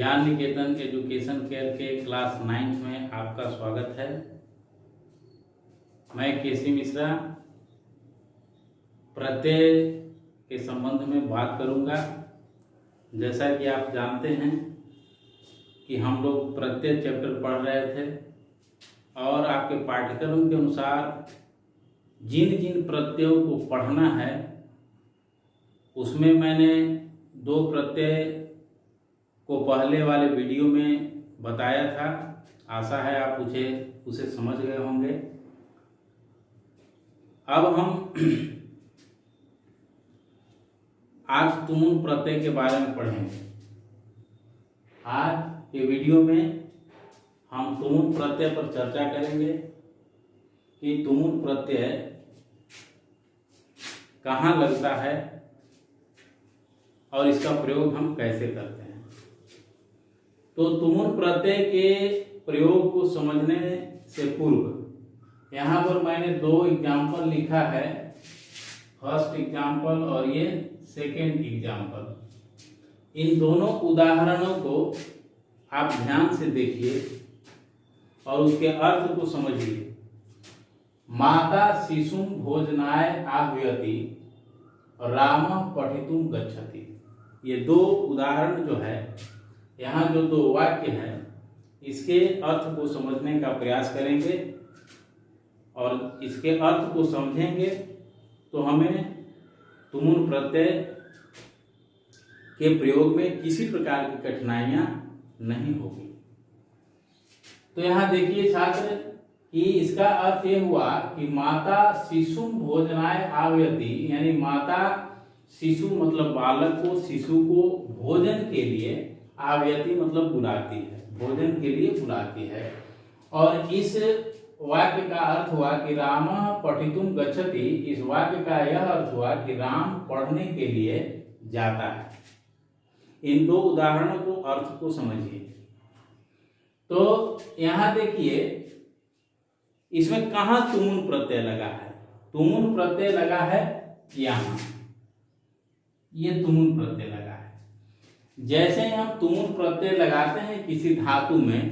ज्ञान निकेतन education care के class 9 में आपका स्वागत है। मैं केसी मिश्रा प्रत्यय के संबंध में बात करूंगा। जैसा कि आप जानते हैं कि हम लोग प्रत्यय चैप्टर पढ़ रहे थे और आपके पाठ्यक्रम के अनुसार जिन जिन प्रत्ययों को पढ़ना है उसमें मैंने 2 प्रत्यय को पहले वाले वीडियो में बताया था। आशा है आप उसे समझ गए होंगे। अब हम आज तुमुन प्रत्यय के बारे में पढ़ेंगे। आज के वीडियो में हम तुमुन प्रत्यय पर चर्चा करेंगे कि तुमुन प्रत्यय कहाँ लगता है और इसका प्रयोग हम कैसे करते हैं। तो तुमुन प्रत्यय के प्रयोग को समझने से पूर्व यहाँ पर मैंने 2 एग्जाम्पल लिखा है, फर्स्ट एग्जाम्पल और ये सेकेंड एग्जाम्पल। इन दोनों उदाहरणों को आप ध्यान से देखिए और उसके अर्थ को समझिए। माता शिशुम भोजनाय आह्वयति रामः पठितुम गच्छति। ये 2 उदाहरण जो है, यहाँ जो 2 वाक्य हैं, इसके अर्थ को समझने का प्रयास करेंगे और इसके अर्थ को समझेंगे तो हमें तुमुन प्रत्यय के प्रयोग में किसी प्रकार की कठिनाइयां नहीं होगी। तो यहाँ देखिए छात्र कि इसका अर्थ ये हुआ कि माता शिशु भोजनाय आह्वयति, यानी माता शिशु मतलब बालक को, शिशु को भोजन के लिए, आह्वयति मतलब बुलाती है, भोजन के लिए बुलाती है। और इस वाक्य का अर्थ हुआ कि रामः पठितुम गच्छति। इस वाक्य का यह अर्थ हुआ कि राम पढ़ने के लिए जाता है। इन 2 उदाहरणों को अर्थ को समझिए। तो यहाँ देखिए इसमें कहाँ तुमुन प्रत्यय लगा है। तुमुन प्रत्यय लगा है यहाँ, ये तुमुन प्रत्यय लगा है। जैसे हम तुमुन प्रत्यय लगाते हैं किसी धातु में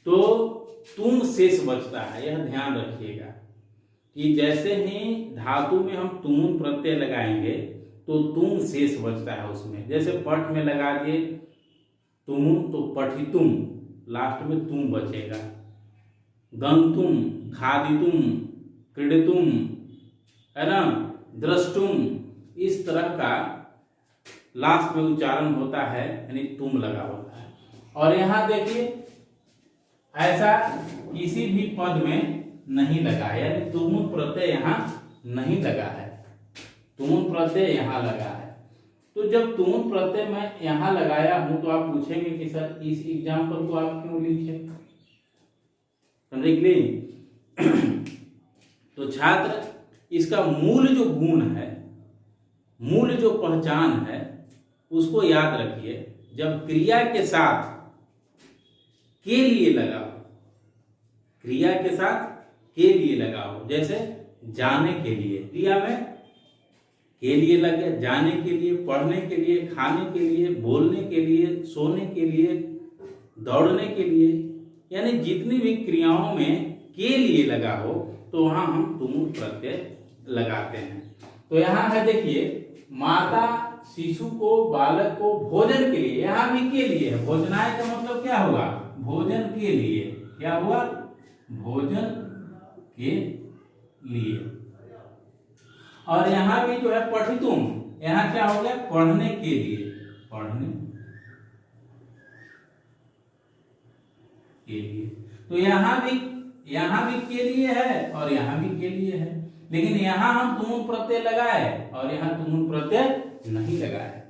तो तुम शेष बचता है। यह ध्यान रखिएगा कि जैसे ही धातु में हम तुमुन प्रत्यय लगाएंगे तो तुम शेष बचता है उसमें। जैसे पठ में लगा दिए तुमुन तो पठितुम, लास्ट में तुम बचेगा। गंतुम, खादितुम, क्रीडितुम, है ना, द्रष्टुम, इस तरह का लास्ट में उच्चारण होता है, यानी तुम लगा होता है। और यहाँ देखिए ऐसा किसी भी पद में नहीं लगा है, यानी तुमुन प्रत्यय यहाँ नहीं लगा है, तुमुन प्रत्यय यहाँ लगा है। तो जब तुमुन प्रत्यय मैं यहाँ लगाया हूं तो आप पूछेंगे कि सर इस एग्जाम्पल को आप क्यों लिखे, समझे कि नहीं? तो छात्र इसका मूल जो गुण है, मूल जो पहचान है, उसको याद रखिए। जब क्रिया के साथ के लिए लगाओ, क्रिया के साथ के लिए लगाओ, जैसे जाने के लिए, क्रिया में के लिए लगे, जाने के लिए, पढ़ने के लिए, खाने के लिए, बोलने के लिए, सोने के लिए, दौड़ने के लिए, यानी जितनी भी क्रियाओं में के लिए लगा हो तो वहां हम तुमुन प्रत्यय लगाते हैं। तो यहाँ है देखिए माता शिशु को, बालक को भोजन के लिए, यहाँ भी के लिए है। भोजनाय का मतलब क्या हुआ? भोजन के लिए। क्या हुआ? भोजन के लिए। और यहाँ भी जो है पठितुम, यहाँ क्या हो गया? पढ़ने के लिए, पढ़ने के लिए। तो यहाँ भी के लिए है और यहाँ भी के लिए है, लेकिन यहाँ हम तुमुन प्रत्यय लगाए और यहाँ तुमुन प्रत्यय नहीं लगाए।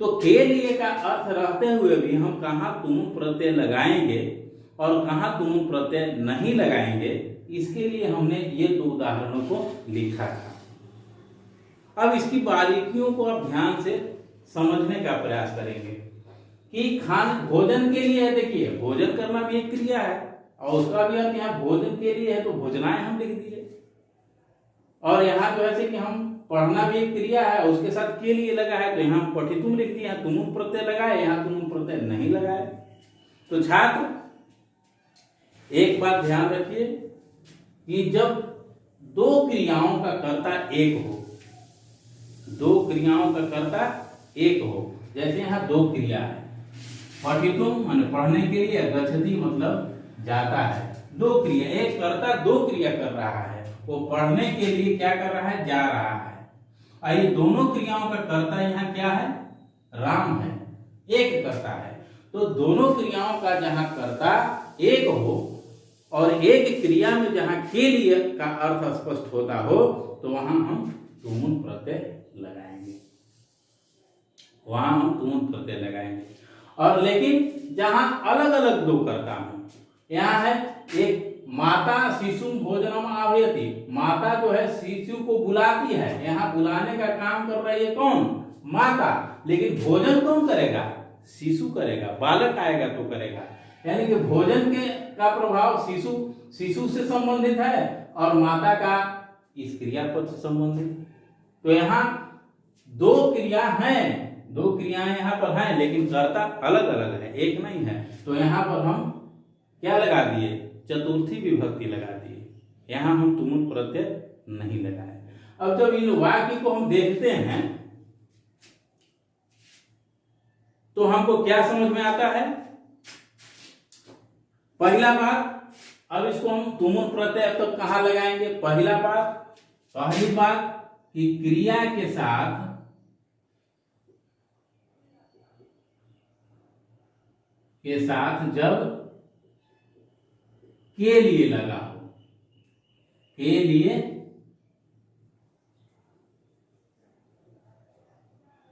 तो के लिए का अर्थ रहते हुए भी हम कहाँ तुमुन प्रत्यय लगाएंगे और कहाँ तुमुन प्रत्यय नहीं लगाएंगे, इसके लिए हमने ये 2 उदाहरणों को लिखा था। अब इसकी बारीकियों को आप ध्यान से समझने का प्रयास करेंगे कि भोजन के लिए है। देखिए भोजन करना भी एक क्रिया है और उसका भी अर्थ यहाँ भोजन के लिए है, तो भोजनाय हम लिख दिए। और यहाँ जो है कि हम पढ़ना भी एक क्रिया है, उसके साथ के लिए लगा है, तो यहाँ पठितुम लिख दिया, तुमुन प्रत्यय लगाए, यहाँ तुमुन प्रत्यय नहीं लगाए। तो छात्र एक बात ध्यान रखिए कि जब दो क्रियाओं का कर्ता एक हो, दो क्रियाओं का कर्ता एक हो, जैसे यहाँ दो क्रिया है, पठितुम माने पढ़ने के लिए, गच्छति मतलब जाता है। दो क्रिया, एक कर्ता दो क्रिया कर रहा है, वो पढ़ने के लिए क्या कर रहा है, जा रहा है। और ये दोनों क्रियाओं का कर्ता यहाँ क्या है, राम है, एक कर्ता है। तो दोनों क्रियाओं का जहां कर्ता एक हो और एक क्रिया में जहां के लिए का अर्थ स्पष्ट होता हो, तो वहां हम तुमुन प्रत्यय लगाएंगे, वहां हम तुमुन प्रत्यय लगाएंगे। और लेकिन जहां अलग अलग दो कर्ता हो, यहाँ है एक माता शिशु भोजनम आह्वयति, माता जो है शिशु को बुलाती है, यहाँ बुलाने का काम कर रही है कौन, माता, लेकिन भोजन कौन करेगा, शिशु करेगा, बालक आएगा तो करेगा। यानी कि भोजन के का प्रभाव शिशु से संबंधित है और माता का इस क्रियापद से संबंधित। तो यहाँ दो क्रिया हैं, दो क्रियाएं यहाँ पर हैं, लेकिन कर्ता अलग अलग है, एक नहीं है। तो यहाँ पर हम क्या लगा दिए, चतुर्थी विभक्ति लगा दिए, यहाँ हम तुमुन प्रत्यय नहीं लगाए। अब जब इन वाक्य को हम देखते हैं तो हमको क्या समझ में आता है, पहला बात, अब इसको हम तुमुन प्रत्यय अब तक कहां लगाएंगे, पहली बात कि क्रिया के साथ जब के लिए लगा हो, के लिए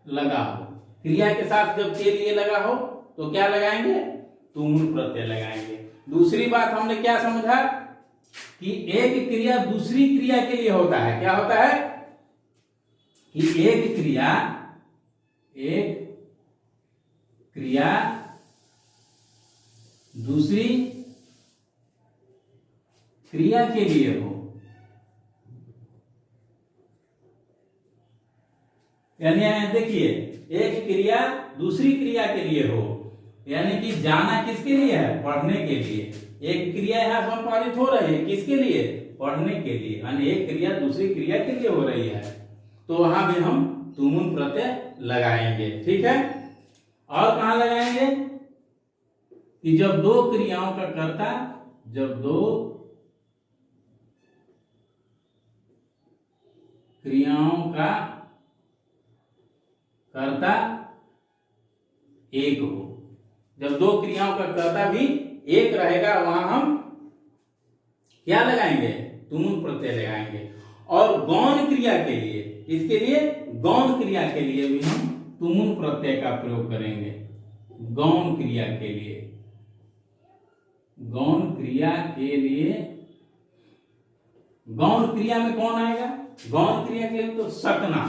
लगा हो, क्रिया के साथ जब के लिए लगा हो तो क्या लगाएंगे, तुमुन प्रत्यय लगाएंगे। दूसरी बात हमने क्या समझा कि एक क्रिया दूसरी क्रिया के लिए होता है, क्या होता है कि एक क्रिया दूसरी क्रिया के लिए हो, यानी देखिए एक क्रिया दूसरी क्रिया के लिए हो, यानी कि जाना किसके लिए है, पढ़ने के लिए। एक क्रिया यहाँ संपादित हो रही है किसके लिए, पढ़ने के लिए, यानी एक क्रिया दूसरी क्रिया के लिए हो रही है, तो वहां भी हम तुमुन प्रत्यय लगाएंगे। ठीक है, और कहां लगाएंगे कि जब दो क्रियाओं का कर्ता, जब दो क्रियाओं का कर्ता एक हो, जब दो क्रियाओं का कर्ता भी एक रहेगा, वहां हम क्या लगाएंगे, तुमुन प्रत्यय लगाएंगे। और गौण क्रिया के लिए, इसके लिए गौण क्रिया के लिए भी हम तुमुन प्रत्यय का प्रयोग करेंगे। गौण क्रिया के लिए, गौण क्रिया के लिए, गौण क्रिया में कौन आएगा, गौण क्रिया के लिए तो सकना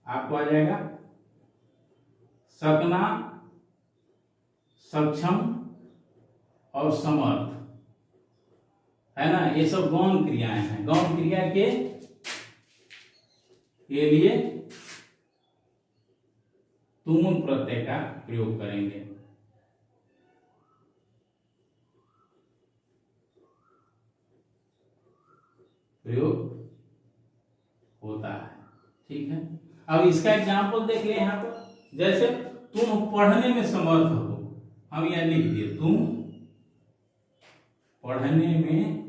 आपको आ जाएगा, सकना, सक्षम और समर्थ, है ना, ये सब गौण क्रियाएं हैं। गौण क्रिया के लिए तुमुन प्रत्यय का प्रयोग करेंगे। प्रयोग होता है, ठीक है। अब इसका एग्जाम्पल देख ले यहां पर, जैसे तुम पढ़ने में समर्थ हो, हम यह लिख दिए, तुम पढ़ने में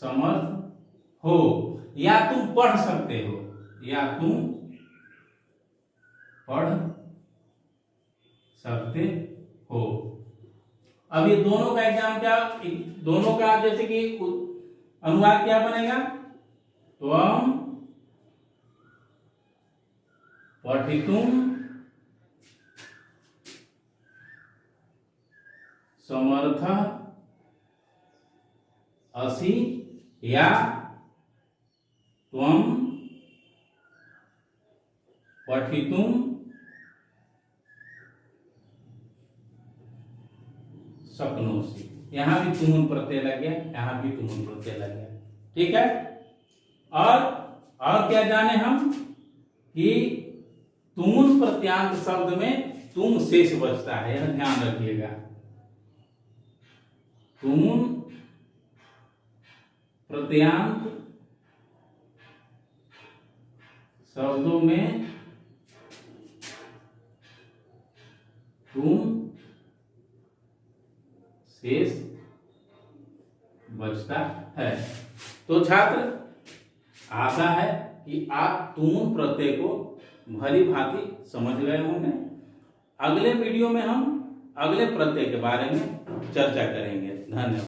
समर्थ हो, या तुम पढ़ सकते हो, या तुम पढ़ सकते हो। अब ये दोनों का एग्जाम क्या, दोनों का जैसे कि अनुवाद क्या बनेगा, तो हम पठितुम समर्थ असि, या त्वं पठितुम शक्नोषि। यहां भी तुमुन प्रत्यय लग गया, यहां भी तुमुन प्रत्यय लग गया, ठीक है। और क्या जाने हम कि तुमुन प्रत्यांत शब्द में तुम शेष बचता है, यह ध्यान रखिएगा। तुमुन प्रत्यांत शब्दों में तुम शेष बचता है। तो छात्र आशा है कि आप तुमुन प्रत्यय को भली भांति समझ गए होंगे। अगले वीडियो में हम अगले प्रत्यय के बारे में चर्चा करेंगे। धन्यवाद।